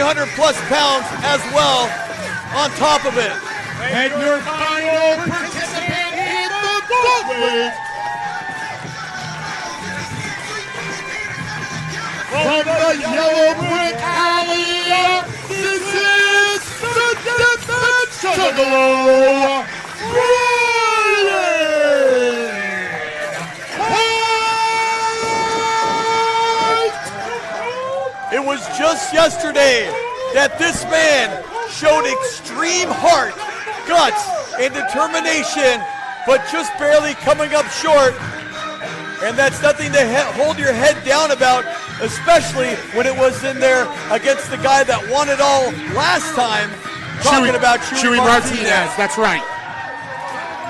300-plus pounds as well on top of it. And your final participant in the Gauntlet, from the Yellow Brick Alley, this is the Deathmatch Juggalo, It was just yesterday that this man showed extreme heart, guts, and determination, but just barely coming up short. And that's nothing to hold your head down about, especially when it was in there against the guy that won it all last time, talking about Chewy Martinez. That's right.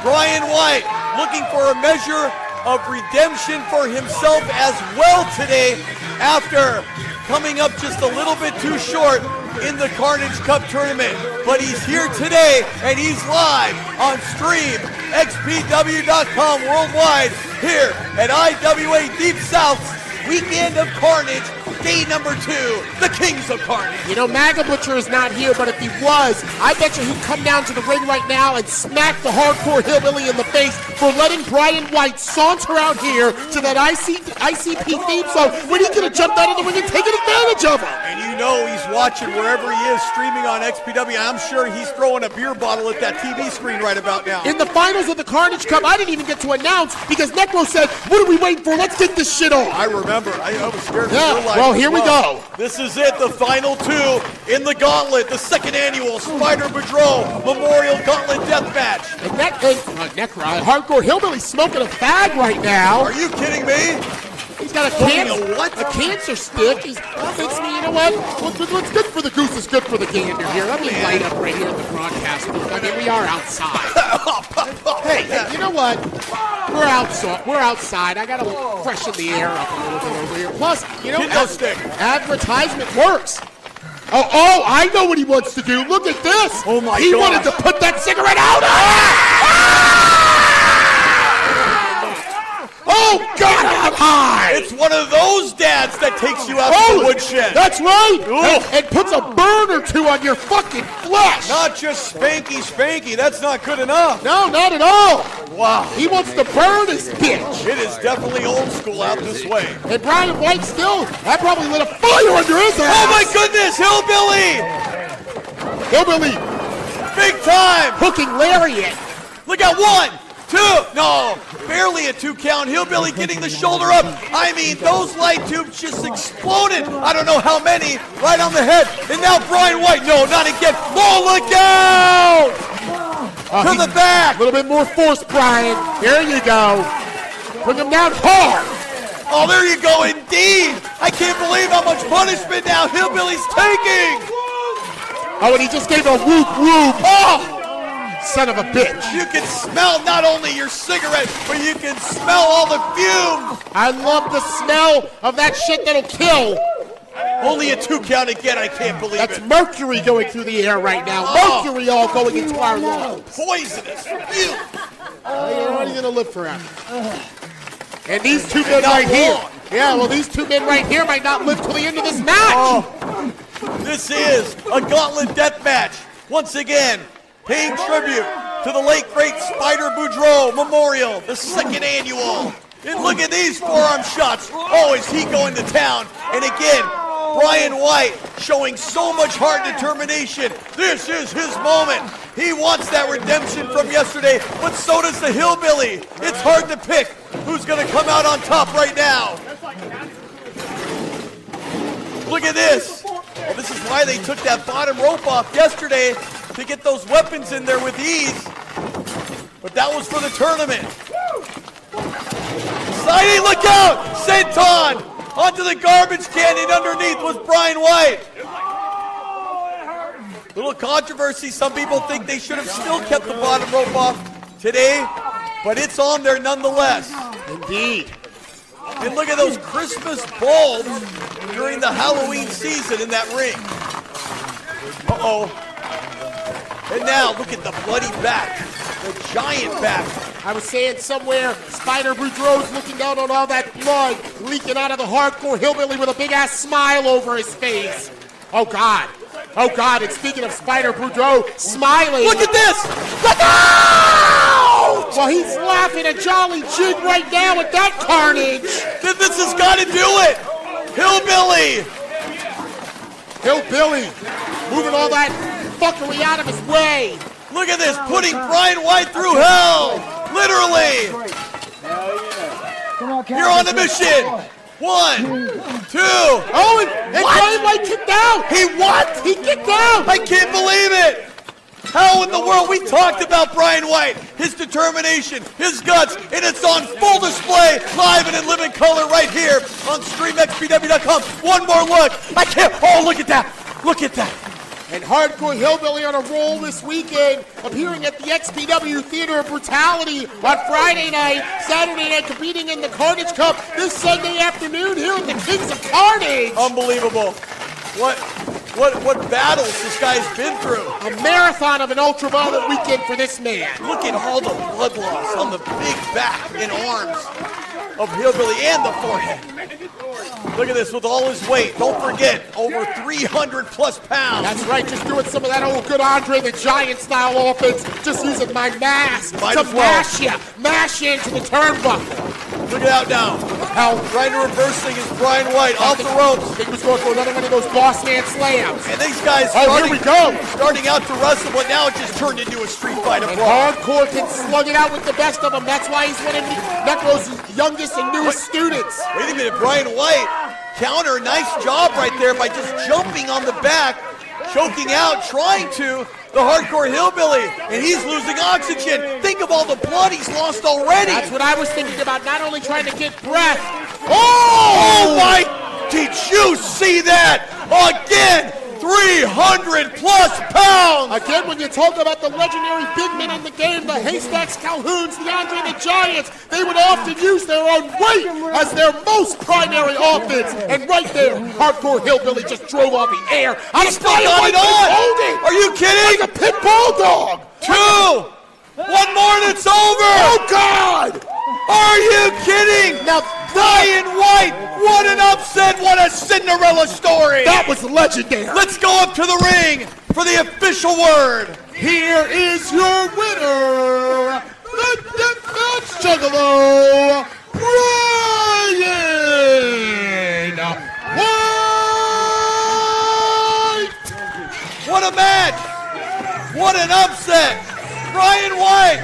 Brian White looking for a measure of redemption for himself as well today after coming up just a little bit too short in the Carnage Cup tournament. But he's here today, and he's live on stream, xpw.com worldwide, here at IWA Deep South's Weekend of Carnage, day number 2, the Kings of Carnage. You know, MAGA Butcher is not here, but if he was, I bet you he'd come down to the ring right now and smack the hardcore hillbilly in the face for letting Brian White saunter out here to that ICP theme song when he could have jumped out of the ring and taken advantage of him. And you know he's watching wherever he is streaming on XPW. I'm sure he's throwing a beer bottle at that TV screen right about now. In the finals of the Carnage Cup, I didn't even get to announce because Necro said, what are we waiting for? Let's get this shit on. I remember. I was scared. Yeah, well, here we go. This is it, the final 2 in the Gauntlet, the second annual Spidar Boodrow Memorial Gauntlet Deathmatch. And Necro, hardcore hillbilly smoking a fag right now. Are you kidding me? He's got a cancer stick. He thinks, you know what? What's good for the goose is good for the gander here. Let me light up right here at the broadcast booth. I mean, we are outside. Hey, you know what? We're outside. I got to freshen the air up a little bit over here. Plus, you know, advertisement works. Oh, I know what he wants to do. Look at this. Oh, my God. He wanted to put that cigarette out. Oh, God, I'm high! It's one of those dads that takes you out to the woodshed. That's right! And puts a burn or two on your fucking flesh! Not just spanky, that's not good enough. No, not at all! Wow. He wants to burn his bitch! It is definitely old school out this way. And Brian White still, that probably lit a fire under his ass! Oh my goodness, Hillbilly! Hillbilly! Big time! Hooking lariat! Look at 1, 2, no, barely a 2 count. Hillbilly getting the shoulder up. I mean, those light tubes just exploded. I don't know how many, right on the head. And now Brian White, no, not again. Oh, look out! To the back. A little bit more force, Brian. There you go. Bring him down hard. Oh, there you go, indeed. I can't believe how much punishment now Hillbilly's taking. Oh, and he just gave a whoop whoop. Oh! Son of a bitch. You can smell not only your cigarette, but you can smell all the fumes. I love the smell of that shit that'll kill. Only a 2 count again, I can't believe That's it. mercury going through the air right now. Oh. Mercury all going into our lungs. Poisonous. You. You're already going to live forever. And these 2 men right here. Yeah, well, these 2 men right here might not live till the end of this match. Oh. This is a Gauntlet death match. Once again, paying tribute to the late, great Spidar Boodrow Memorial, the 2nd annual. And look at these forearm shots. Oh, is he going to town? And again, Brian White showing so much heart and determination. This is his moment. He wants that redemption from yesterday, but so does the Hillbilly. It's hard to pick who's going to come out on top right now. Look at this. Well, this is why they took that bottom rope off yesterday, to get those weapons in there with ease. But that was for the tournament. Sidey, look out! Senton onto the garbage can, and underneath was Brian White. Little controversy. Some people think they should have still kept the bottom rope off today, but it's on there nonetheless. Indeed. And look at those Christmas bulbs during the Halloween season in that ring. Uh-oh. And now, look at the bloody back, the giant back. I was saying somewhere, Spidar Boodrow's looking down on all that blood leaking out of the hardcore hillbilly with a big-ass smile over his face. Oh, God. Oh, God, and speaking of Spidar, Boodrow smiling. Look at this! Look out! Well, he's laughing a jolly jig right now at that carnage. This has got to do it! Hillbilly! Hillbilly, moving all that fuckery out of his way. Look at this, putting Brian White through hell! Literally! You're on a mission! 1, 2. Oh, and Brian White kicked out. He what? He kicked out. I can't believe it! How in the world? We talked about Brian White, his determination, his guts, and it's on full display, live and in living color right here on StreamXPW.com. One more look. I can't. Oh, look at that. Look at that. And Hardcore Hillbilly on a roll this weekend, appearing at the XPW Theater of Brutality on Friday night, Saturday night competing in the Carnage Cup this Sunday afternoon here at the Kings of Carnage. Unbelievable. What battles this guy's been through. A marathon of an ultraviolet weekend for this man. Look at all the blood loss on the big back and arms of Hillbilly and the forehead. Look at this with all his weight. Don't forget, over 300 plus pounds. That's right, just doing some of that old good Andre the Giant style offense. Just using my mass Might to as well. mash you into the turnbuckle. Look it out now. How Trying to reverse thing is Brian White off the ropes. I think he was going for another one of those boss man slams. And these guys Here we go. starting out to wrestle, but now it just turned into a street fight And abroad. Hardcore can slug it out with the best of them. That's why he's one of Necro's youngest and newest students. Wait a minute, Brian White counter, nice job right there by just jumping on the back, choking out, trying to the Hardcore Hillbilly, and he's losing oxygen. Think of all the blood he's lost already. That's what I was thinking about, not only trying to get breath. Oh my, did you see that? Again, 300 plus pounds. Again, when you talk about the legendary big men in the game, the Haystacks, Calhouns, the Andre the Giants, they would often use their own weight as their most primary offense. And right there, Hardcore Hillbilly just drove off the air. He's still got it on. Holding. Are you kidding? Like a pit bulldog. 2. One more and it's over. Oh, God. Are you kidding? Now, Brian White, what an upset, what a Cinderella story. that was legendary. Let's go up to the ring for the official word. Here is your winner, the Deathmatch Juggalo, Brian White! What a match. What an upset. Brian White.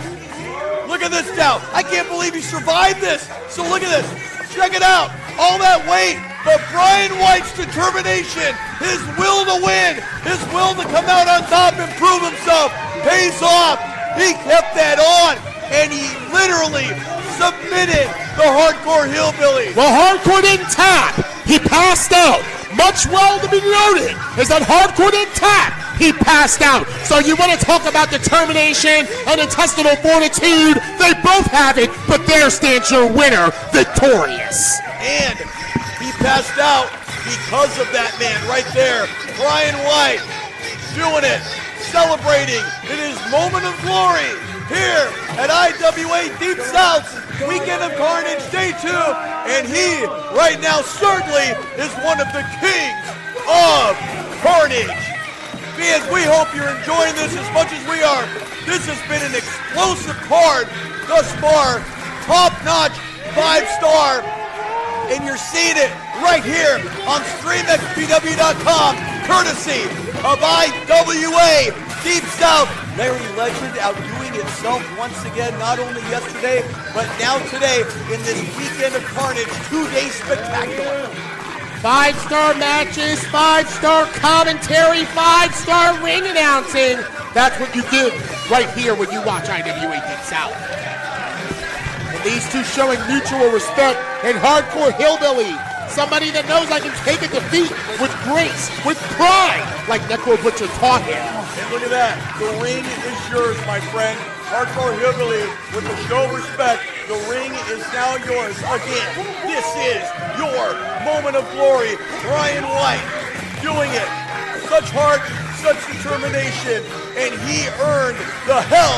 Look at this now. I can't believe he survived this. So look at this. Check it out. All that weight, but Brian White's determination, his will to win, his will to come out on top and prove himself pays off. He kept that on, and he literally submitted the Hardcore Hillbilly. Well, Hardcore didn't tap. He passed out. Much well to be noted is that Hardcore didn't tap. He passed out. So you want to talk about determination and intestinal fortitude? They both have it, but there stands your winner, victorious. And he passed out because of that man right there. Brian White doing it, celebrating in his moment of glory here at IWA Deep South's Weekend of Carnage Day 2. And he right now certainly is one of the kings of Carnage. Fans, we hope you're enjoying this as much as we are. This has been an explosive card thus far. Top-notch, 5-star. And you're seeing it right here on StreamXPW.com, courtesy of IWA Deep South. Larry Legend outdoing itself once again, not only yesterday, but now today in this Weekend of Carnage 2-day spectacular. 5-star matches, 5-star commentary, 5-star ring announcing. That's what you do right here when you watch IWA Deep South. And these two showing mutual respect and Hardcore Hillbilly. Somebody that knows I can take a defeat with grace, with pride, like Necro Butcher taught him. And look at that. The ring is yours, my friend. Hardcore Hillbilly, with the show of respect, the ring is now yours. Again, this is your moment of glory. Brian White doing it. Such heart, such determination, and he earned the hell